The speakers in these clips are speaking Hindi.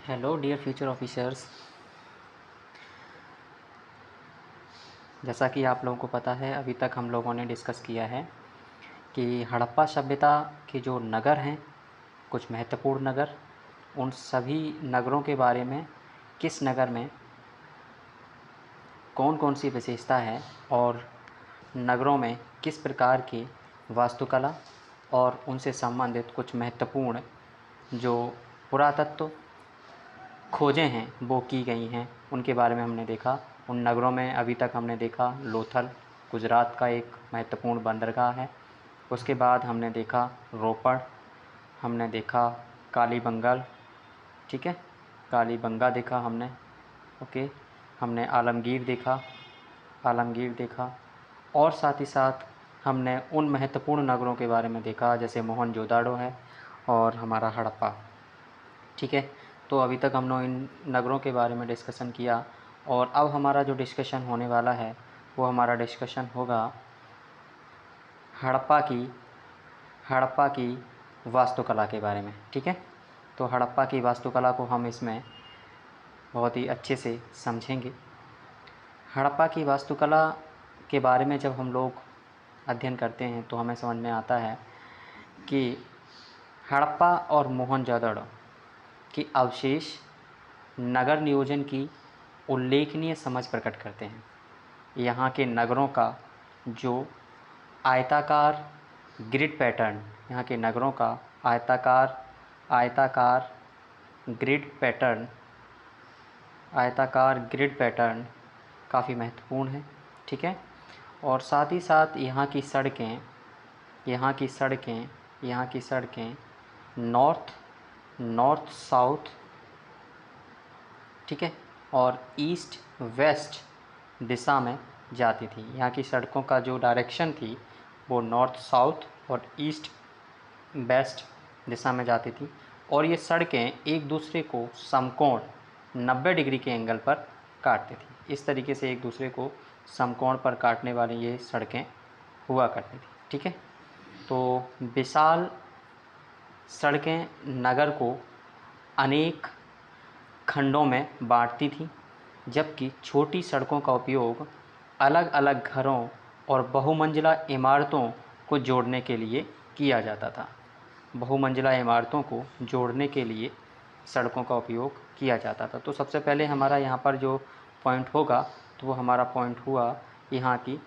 Hello dear future officers. जैसा कि आप लोगों को पता है, अभी तक हम लोगों ने डिस्कस किया है कि हड़प्पा सभ्यता के जो नगर हैं, कुछ महत्वपूर्ण नगर, उन सभी नगरों के बारे में, किस नगर में कौन कौन सी विशेषता है और नगरों में किस प्रकार की वास्तुकला और उनसे संबंधित कुछ महत्वपूर्ण जो पुरातत्व खोजें हैं वो की गई हैं, उनके बारे में हमने देखा। उन नगरों में अभी तक हमने देखा लोथल, गुजरात का एक महत्वपूर्ण बंदरगाह है। उसके बाद हमने देखा रोपड़, हमने देखा कालीबंगाल, ठीक है, कालीबंगा देखा हमने, ओके। हमने आलमगीर देखा और साथ ही साथ हमने उन महत्वपूर्ण नगरों के बारे में देखा जैसे मोहनजोदाड़ो है और हमारा हड़प्पा, ठीक है। तो अभी तक हमने इन नगरों के बारे में डिस्कशन किया और अब हमारा जो डिस्कशन होने वाला है वो हमारा डिस्कशन होगा हड़प्पा की वास्तुकला के बारे में, ठीक है। तो हड़प्पा की वास्तुकला को हम इसमें बहुत ही अच्छे से समझेंगे। हड़प्पा की वास्तुकला के बारे में जब हम लोग अध्ययन करते हैं तो हमें समझ में आता है कि हड़प्पा और मोहनजोदड़ो की अवशेष नगर नियोजन की उल्लेखनीय समझ प्रकट करते हैं। यहाँ के नगरों का जो आयताकार ग्रिड पैटर्न, यहाँ के नगरों का आयताकार ग्रिड पैटर्न काफ़ी महत्वपूर्ण है, ठीक है। और साथ ही साथ यहाँ की सड़कें नॉर्थ साउथ, ठीक है, और ईस्ट वेस्ट दिशा में जाती थी। यहाँ की सड़कों का जो डायरेक्शन थी वो नॉर्थ साउथ और ईस्ट वेस्ट दिशा में जाती थी और ये सड़कें एक दूसरे को समकोण 90 डिग्री के एंगल पर काटती थी। इस तरीके से एक दूसरे को समकोण पर काटने वाली ये सड़कें हुआ करती थी, ठीक है। तो विशाल सड़कें नगर को अनेक खंडों में बांटती थी, जबकि छोटी सड़कों का उपयोग अलग अलग घरों और बहुमंजिला इमारतों को जोड़ने के लिए किया जाता था। बहुमंजिला इमारतों को जोड़ने के लिए सड़कों का उपयोग किया जाता था। तो सबसे पहले हमारा यहाँ पर जो पॉइंट होगा तो वो हमारा पॉइंट हुआ यहाँ की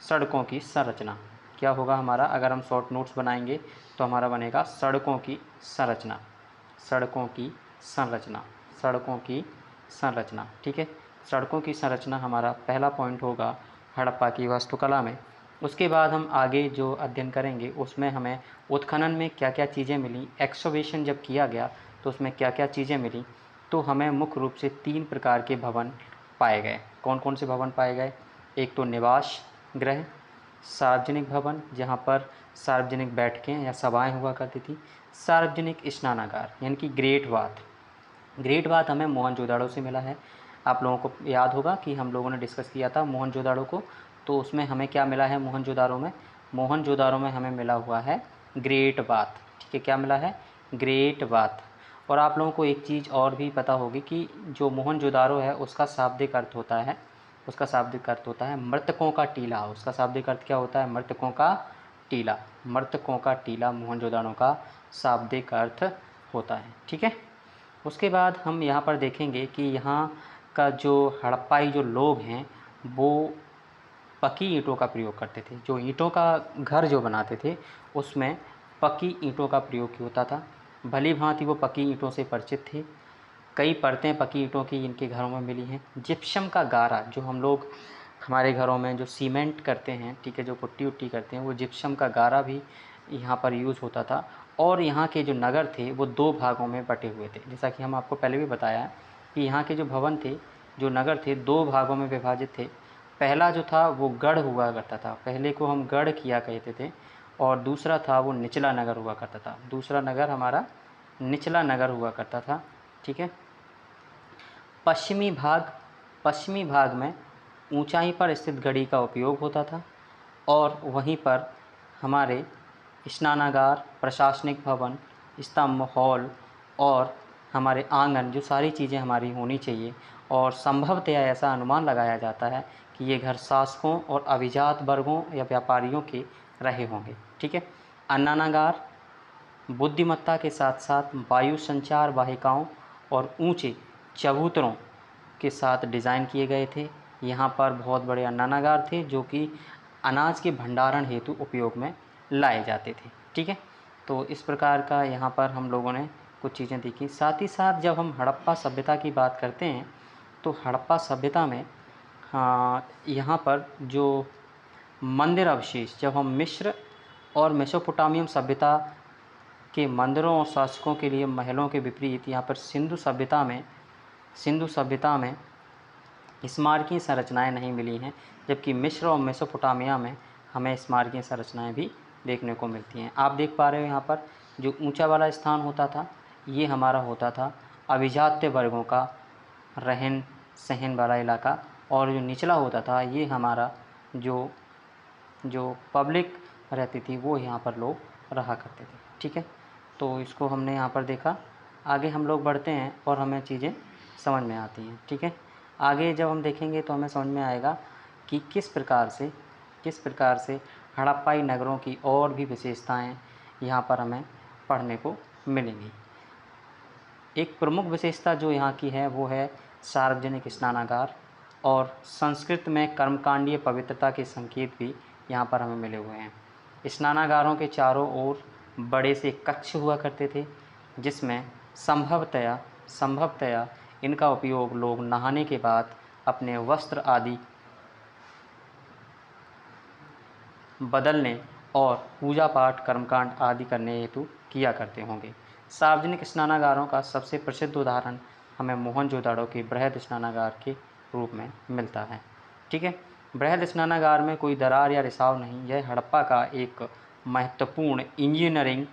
सड़कों की संरचना। क्या होगा हमारा, अगर हम शॉर्ट नोट्स बनाएंगे तो हमारा बनेगा सड़कों की संरचना, ठीक है। सड़कों की संरचना हमारा पहला पॉइंट होगा हड़प्पा की वास्तुकला में। उसके बाद हम आगे जो अध्ययन करेंगे उसमें हमें उत्खनन में क्या क्या चीज़ें मिली, एक्सकवेशन जब किया गया तो उसमें क्या क्या चीज़ें मिली, तो हमें मुख्य रूप से 3 प्रकार के भवन पाए गए। कौन कौन से भवन पाए गए? एक तो निवास गृह, सार्वजनिक भवन जहाँ पर सार्वजनिक बैठकें या सभाएं हुआ करती थी, सार्वजनिक स्नानागार यानी कि ग्रेट बात हमें मोहनजोदाड़ो से मिला है। आप लोगों को याद होगा कि हम लोगों ने डिस्कस किया था मोहनजोदाड़ो को, तो उसमें हमें क्या मिला है मोहनजोदाड़ो में हमें मिला हुआ है ग्रेट बाथ, ठीक है। क्या मिला है? Great bath. और आप लोगों को एक चीज़ और भी पता होगी कि जो मोहनजोदाड़ो है उसका शाब्दिक अर्थ होता है मृतकों का टीला। उसका शाब्दिक अर्थ क्या होता है? मृतकों का टीला मोहनजोदाड़ो का शाब्दिक अर्थ होता है, ठीक है। उसके बाद हम यहाँ पर देखेंगे कि यहाँ का जो हड़प्पाई जो लोग हैं वो पक्की ईंटों का प्रयोग करते थे। जो ईंटों का घर जो बनाते थे उसमें पक्की ईंटों का प्रयोग होता था। भली भांति वो पक्की ईंटों से परिचित थे। कई परतें पक्की ईंटों की इनके घरों में मिली हैं। जिप्सम का गारा, जो हम लोग हमारे घरों में जो सीमेंट करते हैं, ठीक है, जो पुट्टी उट्टी करते हैं, वो जिप्सम का गारा भी यहाँ पर यूज़ होता था। और यहाँ के जो नगर थे वो 2 भागों में बटे हुए थे। जैसा कि हम आपको पहले भी बताया कि यहाँ के जो भवन थे, जो नगर थे, 2 भागों में विभाजित थे। पहला जो था वो गढ़ हुआ करता था, पहले को हम गढ़ किया कहते थे, और दूसरा था वो निचला नगर हुआ करता था। दूसरा नगर हमारा निचला नगर हुआ करता था, ठीक है। पश्चिमी भाग में ऊंचाई पर स्थित गढ़ी का उपयोग होता था और वहीं पर हमारे स्नानागार, प्रशासनिक भवन, स्तंभ, हॉल और हमारे आंगन, जो सारी चीज़ें हमारी होनी चाहिए। और संभवतया ऐसा अनुमान लगाया जाता है कि ये घर शासकों और अभिजात वर्गों या व्यापारियों के रहे होंगे। ठीक है। अन्नानागार बुद्धिमत्ता के साथ साथ वायु संचार वाहिकाओं और ऊंचे चबूतरों के साथ डिज़ाइन किए गए थे। यहाँ पर बहुत बड़े अन्नानागार थे जो कि अनाज के भंडारण हेतु उपयोग में लाए जाते थे। ठीक है। तो इस प्रकार का यहाँ पर हम लोगों ने कुछ चीज़ें देखी। साथ ही साथ जब हम हड़प्पा सभ्यता की बात करते हैं तो हड़प्पा सभ्यता में यहाँ पर जो मंदिर अवशेष, जब हम मिस्र और मेसोपोटामियम सभ्यता के मंदिरों और शासकों के लिए महलों के विपरीत यहाँ पर सिंधु सभ्यता में स्मारकीय संरचनाएं नहीं मिली हैं, जबकि मिस्र और मेसोपोटामिया में हमें स्मारकीय संरचनाएं भी देखने को मिलती हैं। आप देख पा रहे हो यहाँ पर जो ऊंचा वाला स्थान होता था ये हमारा होता था अभिजात्य वर्गों का रहन सहन वाला इलाका, और जो निचला होता था ये हमारा जो पब्लिक रहती थी वो यहाँ पर लोग रहा करते थे। ठीक है। तो इसको हमने यहाँ पर देखा। आगे हम लोग बढ़ते हैं और हमें चीज़ें समझ में आती हैं। ठीक है। आगे जब हम देखेंगे तो हमें समझ में आएगा कि किस प्रकार से हड़प्पाई नगरों की और भी विशेषताएं यहाँ पर हमें पढ़ने को मिलेंगी। एक प्रमुख विशेषता जो यहाँ की है वो है सार्वजनिक स्नानागार, और संस्कृत में कर्मकांडीय पवित्रता के संकेत भी यहाँ पर हमें मिले हुए हैं। स्नानागारों के चारों ओर बड़े से कक्ष हुआ करते थे जिसमें संभवतया इनका उपयोग लोग नहाने के बाद अपने वस्त्र आदि बदलने और पूजा पाठ कर्मकांड आदि करने हेतु किया करते होंगे। सार्वजनिक स्नानागारों का सबसे प्रसिद्ध उदाहरण हमें मोहनजोदड़ो के बृहद स्नानागार के रूप में मिलता है। ठीक है। बृहद स्नानागार में कोई दरार या रिसाव नहीं। यह हड़प्पा का एक महत्वपूर्ण इंजीनियरिंग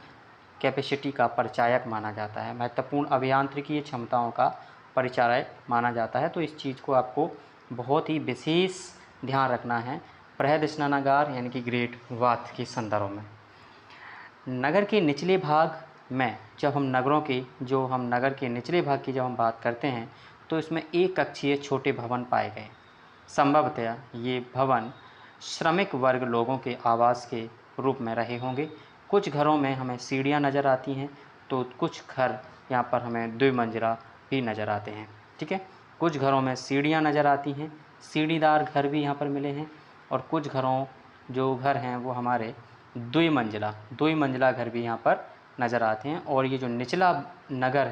कैपेसिटी का परिचायक माना जाता है, महत्वपूर्ण अभियांत्रिकीय क्षमताओं का परिचायक माना जाता है। तो इस चीज़ को आपको बहुत ही विशेष ध्यान रखना है बृहद स्नानागार यानी कि ग्रेट बाथ के संदर्भ में। नगर के निचले भाग में जब हम नगर के निचले भाग की जब हम बात करते हैं तो इसमें एक कक्षीय छोटे भवन पाए गए। संभवतया ये भवन श्रमिक वर्ग लोगों के आवास के रूप में रहे होंगे। कुछ घरों में हमें सीढ़ियाँ नज़र आती हैं तो कुछ घर यहाँ पर हमें द्विमंजिला भी नज़र आते हैं। ठीक है। कुछ घरों में सीढ़ियाँ नज़र आती हैं, सीढ़ीदार घर भी यहाँ पर मिले हैं, और कुछ जो घर हैं वो हमारे द्विमंजिला घर भी यहाँ पर नज़र आते हैं। और ये जो निचला नगर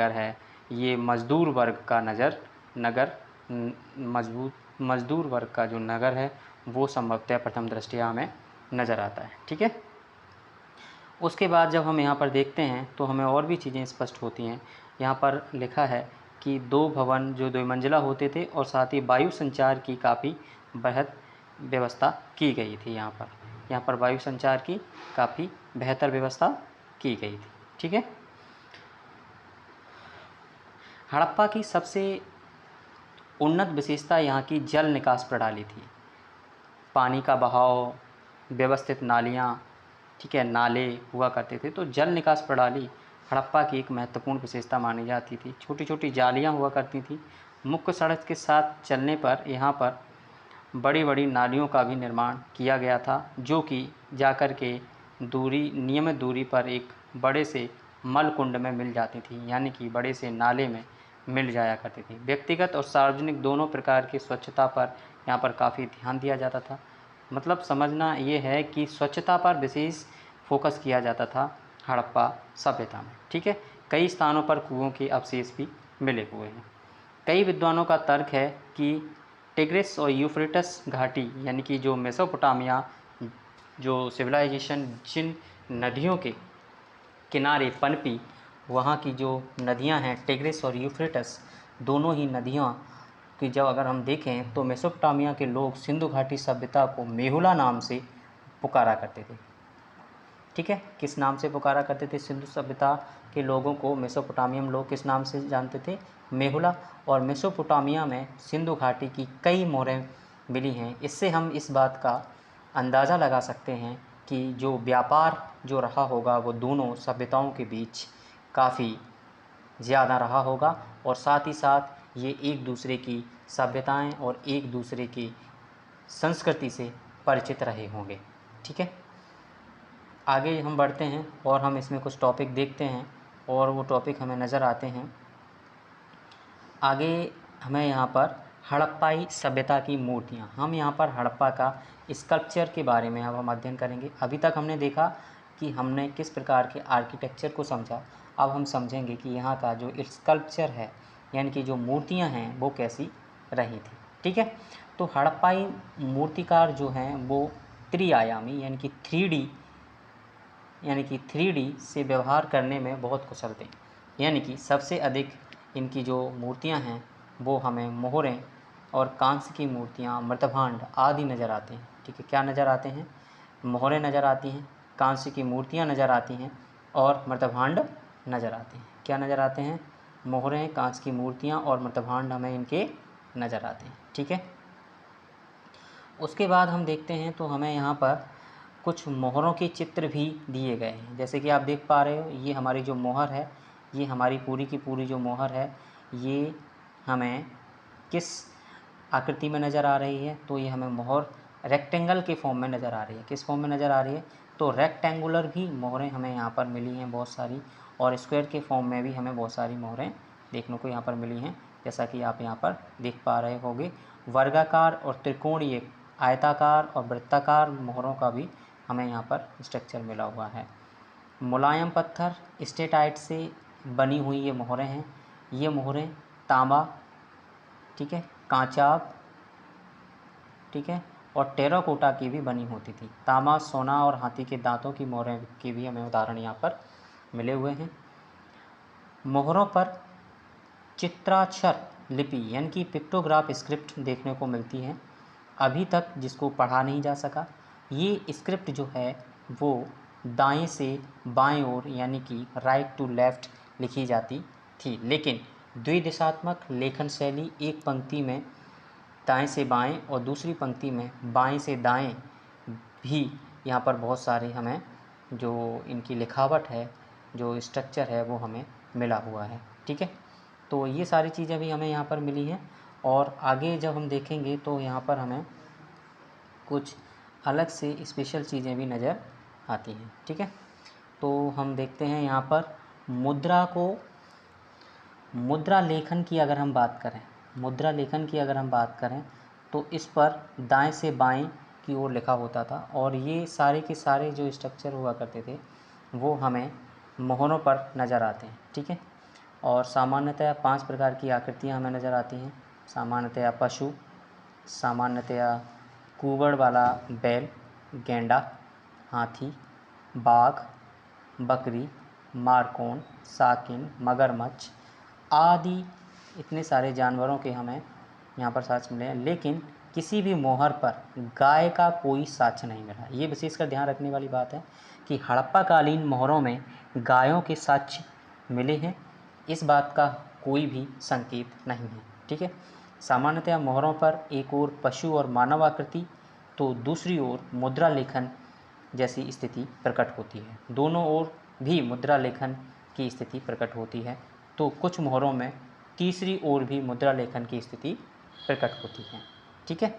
है ये मज़दूर वर्ग का जो नगर है वो संभवतः प्रथम दृष्टया हमें नज़र आता है। ठीक है। उसके बाद जब हम यहाँ पर देखते हैं तो हमें और भी चीज़ें स्पष्ट होती हैं। यहाँ पर लिखा है कि दो भवन जो द्विमंजिला होते थे और साथ ही वायु संचार की काफ़ी बेहद व्यवस्था की गई थी। यहाँ पर वायु संचार की काफ़ी बेहतर व्यवस्था की गई थी। ठीक है। हड़प्पा की सबसे उन्नत विशेषता यहाँ की जल निकास प्रणाली थी। पानी का बहाव, व्यवस्थित नालियाँ, ठीक है, नाले हुआ करते थे। तो जल निकास प्रणाली हड़प्पा की एक महत्वपूर्ण विशेषता मानी जाती थी। छोटी छोटी जालियाँ हुआ करती थी। मुख्य सड़क के साथ चलने पर यहाँ पर बड़ी बड़ी नालियों का भी निर्माण किया गया था जो कि जाकर के नियमित दूरी पर एक बड़े से मल कुंड में मिल जाती थी, यानी कि बड़े से नाले में मिल जाया करती थी। व्यक्तिगत और सार्वजनिक दोनों प्रकार की स्वच्छता पर यहाँ पर काफ़ी ध्यान दिया जाता था। मतलब समझना ये है कि स्वच्छता पर विशेष फोकस किया जाता था हड़प्पा सभ्यता में। ठीक है। कई स्थानों पर कुओं के अवशेष भी मिले हुए हैं। कई विद्वानों का तर्क है कि टिग्रिस और यूफ्रेटस घाटी यानी कि जो मेसोपोटामिया जो सिविलाइजेशन जिन नदियों के किनारे पनपी, वहाँ की जो नदियाँ हैं टिग्रिस और यूफ्रेटस, दोनों ही नदियाँ कि जब अगर हम देखें तो मेसोपोटामिया के लोग सिंधु घाटी सभ्यता को मेहुला नाम से पुकारा करते थे। ठीक है। किस नाम से पुकारा करते थे? सिंधु सभ्यता के लोगों को मेसोपोटामियम लोग किस नाम से जानते थे? मेहुला। और मेसोपोटामिया में सिंधु घाटी की कई मोहरें मिली हैं। इससे हम इस बात का अंदाज़ा लगा सकते हैं कि जो व्यापार जो रहा होगा वो दोनों सभ्यताओं के बीच काफ़ी ज़्यादा रहा होगा और साथ ही साथ ये एक दूसरे की सभ्यताएं और एक दूसरे की संस्कृति से परिचित रहे होंगे। ठीक है, आगे हम बढ़ते हैं और हम इसमें कुछ टॉपिक देखते हैं और वो टॉपिक हमें नज़र आते हैं। आगे हमें यहाँ पर हड़प्पाई सभ्यता की मूर्तियाँ, हम यहाँ पर हड़प्पा का स्कल्पचर के बारे में अब हम अध्ययन करेंगे। अभी तक हमने देखा कि हमने किस प्रकार के आर्किटेक्चर को समझा, अब हम समझेंगे कि यहाँ का जो स्कल्पचर है यानी कि जो मूर्तियाँ हैं वो कैसी रही थी। ठीक है, तो हड़प्पाई मूर्तिकार जो हैं वो त्रिआयामी यानी कि 3D से व्यवहार करने में बहुत कुशल थे। यानी कि सबसे अधिक इनकी जो मूर्तियां हैं वो हमें मोहरें और कांस्य की मूर्तियां, मृतभांड आदि नज़र आते हैं। ठीक है, क्या नज़र आते हैं? मोहरें नज़र आती हैं, कांस्य की मूर्तियां नज़र आती हैं और मृतभांड नज़र आते हैं। क्या नज़र आते हैं? मोहरें, कांस्य की मूर्तियां और मृतभांड हमें इनके नज़र आते हैं। ठीक है, उसके बाद हम देखते हैं तो हमें यहाँ पर कुछ मोहरों के चित्र भी दिए गए हैं। जैसे कि आप देख पा रहे हो, ये हमारी जो मोहर है, ये हमारी पूरी की पूरी जो मोहर है ये हमें किस आकृति में नज़र आ रही है? तो ये हमें मोहर रेक्टेंगल के फॉर्म में नज़र आ रही है। किस फॉर्म में नज़र आ रही है? तो रेक्टेंगुलर भी मोहरें हमें यहाँ पर मिली हैं बहुत सारी, और स्क्वायर के फॉर्म में भी हमें बहुत सारी मोहरें देखने को यहाँ पर मिली हैं। जैसा कि आप यहाँ पर देख पा रहे होंगे, वर्गाकार और त्रिकोणीय, आयताकार और वृत्ताकार मोहरों का भी हमें यहाँ पर स्ट्रक्चर मिला हुआ है। मुलायम पत्थर स्टेटाइट से बनी हुई ये मोहरें हैं। ये मोहरें तांबा, ठीक है, कांचाब, ठीक है, और टेराकोटा की भी बनी होती थी। तांबा, सोना और हाथी के दांतों की मोहरें के भी हमें उदाहरण यहाँ पर मिले हुए हैं। मोहरों पर चित्राक्षर लिपि यानी कि पिक्टोग्राफ स्क्रिप्ट देखने को मिलती है। अभी तक जिसको पढ़ा नहीं जा सका, ये स्क्रिप्ट जो है वो दाएं से बाएं ओर यानी कि राइट टू लेफ़्ट लिखी जाती थी, लेकिन द्विदिशात्मक लेखन शैली, एक पंक्ति में दाएं से बाएं और दूसरी पंक्ति में बाएं से दाएं भी यहाँ पर बहुत सारे हमें जो इनकी लिखावट है, जो स्ट्रक्चर है वो हमें मिला हुआ है। ठीक है, तो ये सारी चीज़ें भी हमें यहाँ पर मिली हैं और आगे जब हम देखेंगे तो यहाँ पर हमें कुछ अलग से स्पेशल चीज़ें भी नज़र आती हैं। ठीक है, तो हम देखते हैं यहाँ पर मुद्रा लेखन की अगर हम बात करें तो इस पर दाएं से बाएं की ओर लिखा होता था और ये सारे के सारे जो स्ट्रक्चर हुआ करते थे वो हमें मोहरों पर नज़र आते हैं। ठीक है, और सामान्यतया 5 प्रकार की आकृतियाँ हमें नज़र आती हैं। सामान्यतया पशु, सामान्यतया कुबड़ वाला बैल, गेंडा, हाथी, बाघ, बकरी, मारकोन, साकिन, मगरमच्छ आदि इतने सारे जानवरों के हमें यहाँ पर साक्ष्य मिले हैं, लेकिन किसी भी मोहर पर गाय का कोई साक्ष्य नहीं मिला। ये विशेषकर ध्यान रखने वाली बात है कि हड़प्पा कालीन मोहरों में गायों के साक्ष्य मिले हैं, इस बात का कोई भी संकेत नहीं है। ठीक है, सामान्यतया मोहरों पर एक ओर पशु और मानव आकृति तो दूसरी ओर मुद्रा लेखन जैसी स्थिति प्रकट होती है। दोनों ओर भी मुद्रा लेखन की स्थिति प्रकट होती है, तो कुछ मोहरों में तीसरी ओर भी मुद्रा लेखन की स्थिति प्रकट होती है। ठीक है,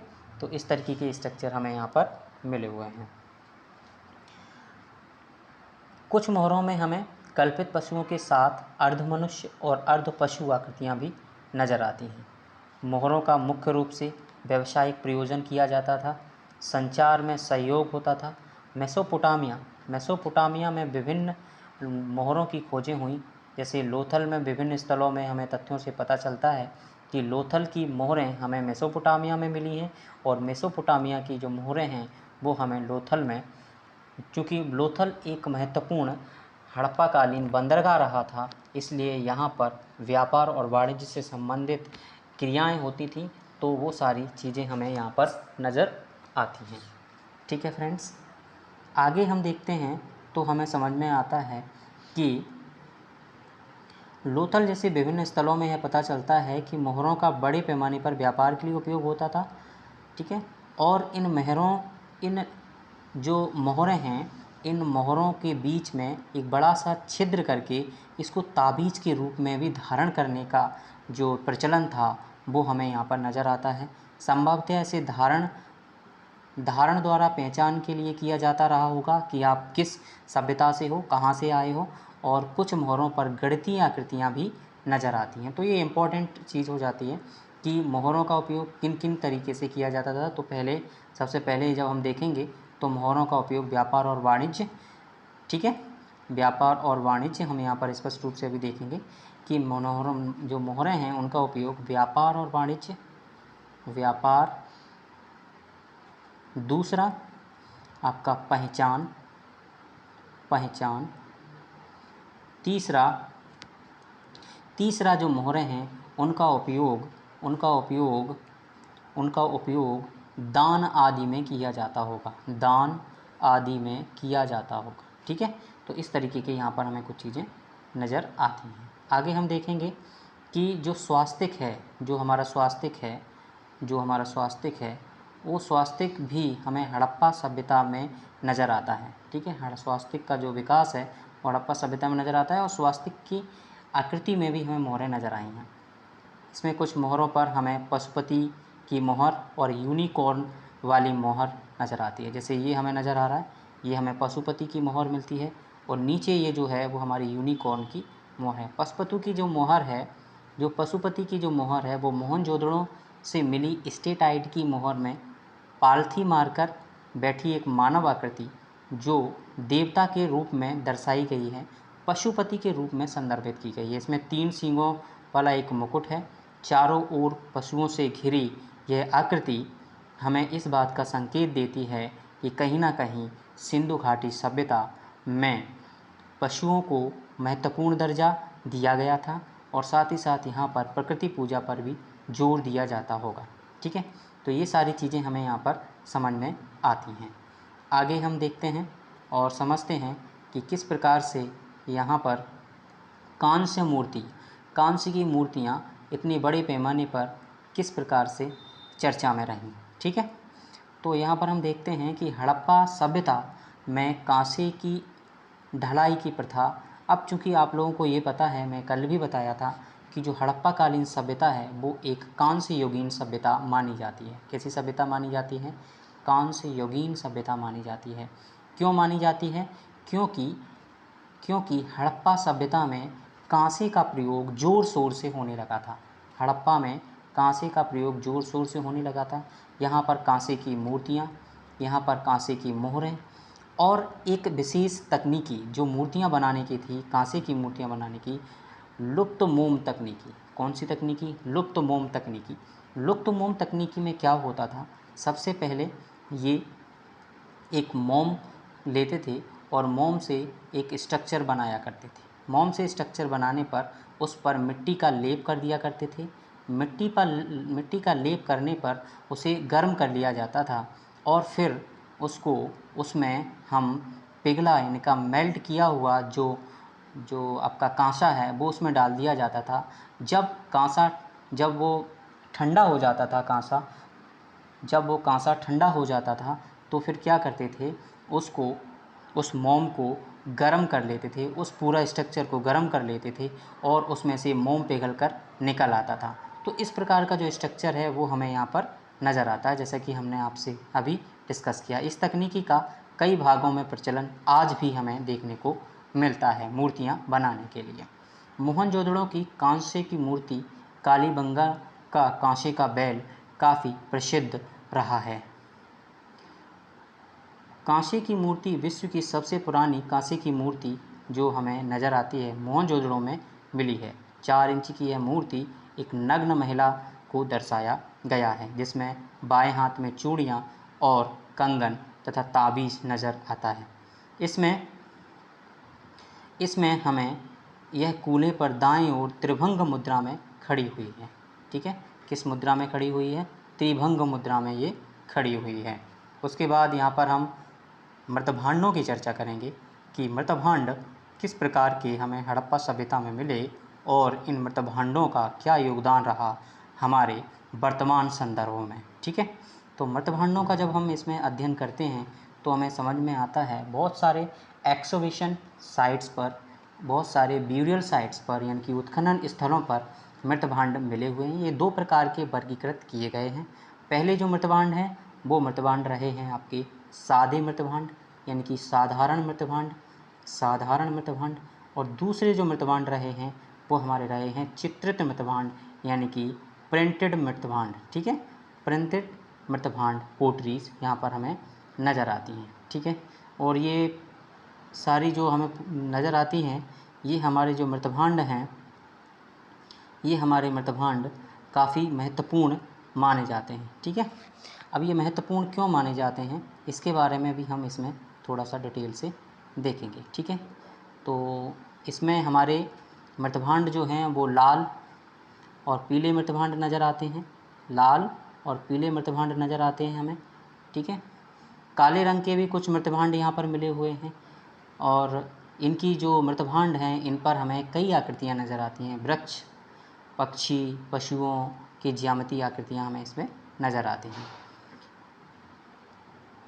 तो इस तरीके के स्ट्रक्चर हमें यहाँ पर मिले हुए हैं। कुछ मोहरों में हमें कल्पित पशुओं के साथ अर्ध मनुष्य और अर्ध पशु आकृतियाँ भी नज़र आती हैं। मोहरों का मुख्य रूप से व्यावसायिक प्रयोजन किया जाता था, संचार में सहयोग होता था। मेसोपोटामिया में विभिन्न मोहरों की खोजें हुई, जैसे लोथल में विभिन्न स्थलों में हमें तथ्यों से पता चलता है कि लोथल की मोहरें हमें मेसोपोटामिया में मिली हैं और मेसोपोटामिया की जो मोहरें हैं वो हमें लोथल में, चूँकि लोथल एक महत्वपूर्ण हड़प्पाकालीन बंदरगाह रहा था, इसलिए यहाँ पर व्यापार और वाणिज्य से संबंधित क्रियाएं होती थीं, तो वो सारी चीज़ें हमें यहाँ पर नज़र आती हैं। ठीक है फ्रेंड्स, आगे हम देखते हैं तो हमें समझ में आता है कि लोथल जैसे विभिन्न स्थलों में यह पता चलता है कि मोहरों का बड़े पैमाने पर व्यापार के लिए उपयोग होता था। ठीक है, और इन जो मोहरें हैं इन मोहरों के बीच में एक बड़ा सा छिद्र करके इसको ताबीज़ के रूप में भी धारण करने का जो प्रचलन था वो हमें यहाँ पर नज़र आता है। संभवतः ऐसे धारण द्वारा पहचान के लिए किया जाता रहा होगा कि आप किस सभ्यता से हो, कहाँ से आए हो, और कुछ मोहरों पर गणितीय आकृतियाँ भी नज़र आती हैं। तो ये इम्पॉर्टेंट चीज़ हो जाती है कि मोहरों का उपयोग किन किन तरीके से किया जाता था। तो सबसे पहले जब हम देखेंगे तो मोहरों का उपयोग व्यापार और वाणिज्य, ठीक है, व्यापार और वाणिज्य हम यहाँ पर स्पष्ट रूप से अभी देखेंगे कि जो मोहरें हैं उनका उपयोग व्यापार और वाणिज्य, व्यापार, दूसरा आपका पहचान, तीसरा जो मोहरें हैं उनका उपयोग दान आदि में किया जाता होगा, ठीक है। तो इस तरीके के यहाँ पर हमें कुछ चीज़ें नज़र आती हैं। आगे हम देखेंगे कि जो हमारा स्वास्तिक है वो स्वास्तिक भी हमें हड़प्पा सभ्यता में नज़र आता है, ठीक है। स्वास्तिक का जो विकास है वो हड़प्पा सभ्यता में नज़र आता है और स्वास्तिक की आकृति में भी हमें मोहरें नज़र आई हैं। इसमें कुछ मोहरों पर हमें पशुपति की मोहर और यूनिकॉर्न वाली मोहर नज़र आती है। जैसे ये हमें नज़र आ रहा है, ये हमें पशुपति की मोहर मिलती है और नीचे ये जो है वो हमारी यूनिकॉर्न की मोहर है। पशुपति की जो मोहर है वो मोहनजोदड़ो से मिली स्टेटाइट की मोहर में पालथी मारकर बैठी एक मानव आकृति जो देवता के रूप में दर्शाई गई है, पशुपति के रूप में संदर्भित की गई है। इसमें 3 सींगों वाला एक मुकुट है। चारों ओर पशुओं से घिरी यह आकृति हमें इस बात का संकेत देती है कि कहीं ना कहीं सिंधु घाटी सभ्यता में पशुओं को महत्वपूर्ण दर्जा दिया गया था और साथ ही साथ यहाँ पर प्रकृति पूजा पर भी जोर दिया जाता होगा, ठीक है। तो ये सारी चीज़ें हमें यहाँ पर समझ में आती हैं। आगे हम देखते हैं और समझते हैं कि किस प्रकार से यहाँ पर कांस्य की मूर्तियाँ इतने बड़े पैमाने पर किस प्रकार से चर्चा में रहीं, ठीक है। तो यहाँ पर हम देखते हैं कि हड़प्पा सभ्यता में कांसे की ढलाई की प्रथा, अब चूँकि आप लोगों को ये पता है, मैं कल भी बताया था कि जो हड़प्पा कालीन सभ्यता है वो एक कांस्य युगीन सभ्यता मानी जाती है। कैसी सभ्यता मानी जाती है? कांस्य युगीन सभ्यता मानी जाती है। क्यों मानी जाती है? क्योंकि हड़प्पा सभ्यता में कांसे का प्रयोग ज़ोर शोर से होने लगा था। हड़प्पा में कांसे का प्रयोग ज़ोर शोर से होने लगा था। यहाँ पर कांसे की मूर्तियाँ, यहाँ पर कांसे की मोहरें और एक विशेष तकनीकी जो मूर्तियाँ बनाने की थी, कांसे की मूर्तियाँ बनाने की, लुप्त मोम तकनीकी। कौन सी तकनीकी? लुप्त मोम तकनीकी। लुप्त मोम तकनीकी में क्या होता था? सबसे पहले ये एक मोम लेते थे और मोम से एक स्ट्रक्चर बनाया करते थे। मोम से स्ट्रक्चर बनाने पर उस पर मिट्टी का लेप कर दिया करते थे। मिट्टी का लेप करने पर उसे गर्म कर लिया जाता था और फिर उसको उसमें हम पिघला इनका मेल्ट किया हुआ जो आपका कांसा है वो उसमें डाल दिया जाता था। जब वो ठंडा हो जाता था कांसा, तो फिर क्या करते थे, उस मोम को गरम कर लेते थे, उस पूरा स्ट्रक्चर को गरम कर लेते थे और उसमें से मोम पिघल कर निकल आता था। तो इस प्रकार का जो स्ट्रक्चर है वो हमें यहाँ पर नज़र आता है, जैसा कि हमने आपसे अभी डिस्कस किया। इस तकनीकी का कई भागों में प्रचलन आज भी हमें देखने को मिलता है मूर्तियाँ बनाने के लिए। मोहनजोदड़ो की कांसे की मूर्ति कालीबंगा का कांसे का बैल काफ़ी प्रसिद्ध रहा है। कांसे की मूर्ति विश्व की सबसे पुरानी कांसे की मूर्ति जो हमें नज़र आती है मोहनजोदड़ो में मिली है। 4 इंच की यह मूर्ति एक नग्न महिला को दर्शाया गया है जिसमें बाएं हाथ में चूड़ियाँ और कंगन तथा ताबीज़ नज़र आता है। इसमें हमें यह कूल्हे पर दाएं ओर त्रिभंग मुद्रा में खड़ी हुई है, ठीक है। किस मुद्रा में खड़ी हुई है? त्रिभंग मुद्रा में ये खड़ी हुई है। उसके बाद यहाँ पर हम मृतभांडों की चर्चा करेंगे कि मृतभांड किस प्रकार के हमें हड़प्पा सभ्यता में मिले और इन मृतभांडों का क्या योगदान रहा हमारे वर्तमान संदर्भों में, ठीक है। तो मृतभांडों का जब हम इसमें अध्ययन करते हैं तो हमें समझ में आता है बहुत सारे एक्सोबिशन साइट्स पर, बहुत सारे ब्यूरियल साइट्स पर यानी कि उत्खनन स्थलों पर मृतभांड मिले हुए हैं। ये 2 प्रकार के वर्गीकृत किए गए हैं। पहले जो मृतभांड हैं वो मृतभांड रहे हैं आपके सादे मृतभांड यानी कि साधारण मृतभांड, और दूसरे जो मृतभांड रहे हैं वो हमारे रहे हैं चित्रित मृतभांड यानी कि प्रिंटेड मृतभांड। ठीक है, प्रिंटेड मृतभांड पोट्रीज यहाँ पर हमें नज़र आती हैं। ठीक है, और ये सारी जो हमें नज़र आती हैं ये हमारे जो मृतभांड हैं, ये हमारे मृतभांड काफ़ी महत्वपूर्ण माने जाते हैं। ठीक है, अब ये महत्वपूर्ण क्यों माने जाते हैं इसके बारे में भी हम इसमें थोड़ा सा डिटेल से देखेंगे। ठीक है, तो इसमें हमारे मृतभांड जो हैं वो लाल और पीले मृतभांड नज़र आते हैं, लाल और पीले मृतभांड नज़र आते हैं हमें। ठीक है, काले रंग के भी कुछ मृतभांड यहाँ पर मिले हुए हैं, और इनकी जो मृतभांड हैं इन पर हमें कई आकृतियाँ नज़र आती हैं, वृक्ष, पक्षी, पशुओं की ज्यामितीय आकृतियाँ हमें इसमें नज़र आती हैं।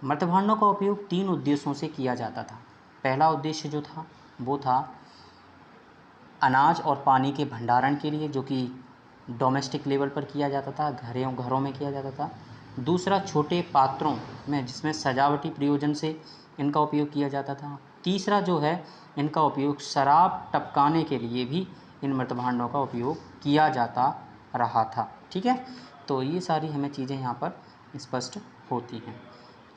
मृतभांडों का उपयोग 3 उद्देश्यों से किया जाता था। पहला उद्देश्य जो था वो था अनाज और पानी के भंडारण के लिए, जो कि डोमेस्टिक लेवल पर किया जाता था, घरों में किया जाता था। दूसरा छोटे पात्रों में जिसमें सजावटी प्रयोजन से इनका उपयोग किया जाता था। तीसरा जो है इनका उपयोग शराब टपकाने के लिए भी इन मृतभांडों का उपयोग किया जाता रहा था। ठीक है, तो ये सारी हमें चीज़ें यहाँ पर स्पष्ट होती हैं।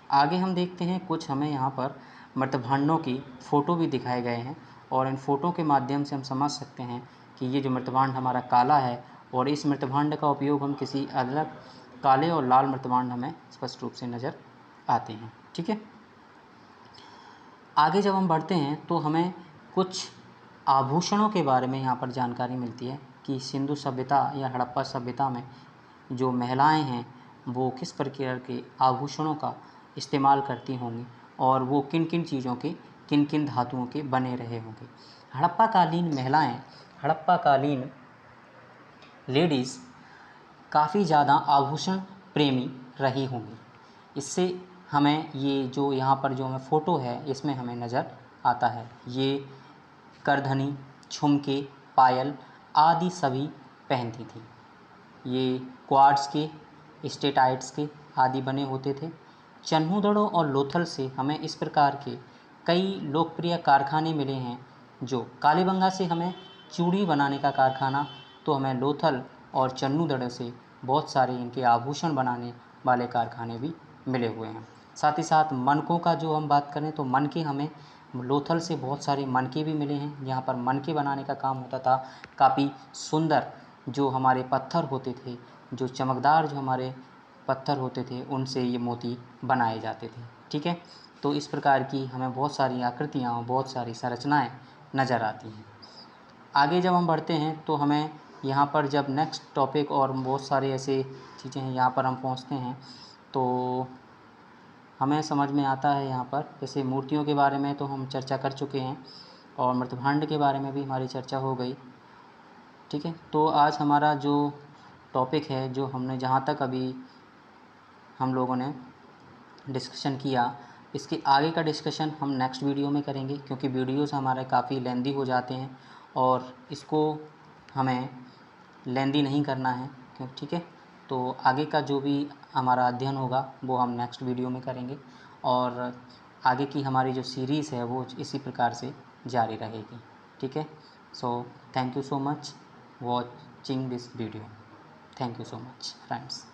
आगे हम देखते हैं कुछ हमें यहाँ पर मृतभांडों की फ़ोटो भी दिखाए गए हैं, और इन फ़ोटो के माध्यम से हम समझ सकते हैं कि ये जो मृतभांड हमारा काला है और इस मृतभांड का उपयोग हम किसी अलग काले और लाल मृतभांड हमें स्पष्ट रूप से नज़र आते हैं। ठीक है, आगे जब हम बढ़ते हैं तो हमें कुछ आभूषणों के बारे में यहाँ पर जानकारी मिलती है कि सिंधु सभ्यता या हड़प्पा सभ्यता में जो महिलाएं हैं वो किस प्रकार के आभूषणों का इस्तेमाल करती होंगी और वो किन किन चीज़ों के, किन किन धातुओं के बने रहे होंगे। हड़प्पाकालीन महिलाएं, हड़प्पाकालीन लेडीज़ काफ़ी ज़्यादा आभूषण प्रेमी रही होंगी। इससे हमें ये जो यहाँ पर जो हमें फ़ोटो है इसमें हमें नज़र आता है। ये करधनी, झुमके, पायल आदि सभी पहनती थी। ये क्वार्ट्ज के, स्टेटाइट्स के आदि बने होते थे। चन्हूदड़ों और लोथल से हमें इस प्रकार के कई लोकप्रिय कारखाने मिले हैं। जो कालीबंगा से हमें चूड़ी बनाने का कारखाना, तो हमें लोथल और चन्हूदड़ से बहुत सारे इनके आभूषण बनाने वाले कारखाने भी मिले हुए हैं। साथ ही साथ मनकों का जो हम बात करें तो मनके हमें लोथल से बहुत सारे मनके भी मिले हैं। यहाँ पर मनके बनाने का काम होता था। काफ़ी सुंदर जो हमारे पत्थर होते थे, जो चमकदार जो हमारे पत्थर होते थे, उनसे ये मोती बनाए जाते थे। ठीक है, तो इस प्रकार की हमें बहुत सारी आकृतियाँ और बहुत सारी संरचनाएँ नज़र आती हैं। आगे जब हम बढ़ते हैं तो हमें यहाँ पर जब नेक्स्ट टॉपिक और बहुत सारे ऐसे चीज़ें हैं यहाँ पर हम पहुँचते हैं तो हमें समझ में आता है यहाँ पर, जैसे मूर्तियों के बारे में तो हम चर्चा कर चुके हैं और मृतभांड के बारे में भी हमारी चर्चा हो गई। ठीक है, तो आज हमारा जो टॉपिक है, जो हमने जहाँ तक अभी हम लोगों ने डिस्कशन किया, इसके आगे का डिस्कशन हम नेक्स्ट वीडियो में करेंगे, क्योंकि वीडियोस हमारे काफ़ी लेंदी हो जाते हैं और इसको हमें लेंदी नहीं करना है। ठीक है, तो आगे का जो भी हमारा अध्ययन होगा वो हम नेक्स्ट वीडियो में करेंगे, और आगे की हमारी जो सीरीज़ है वो इसी प्रकार से जारी रहेगी। ठीक है, so thank you so much watching this video. Thank you so much friends.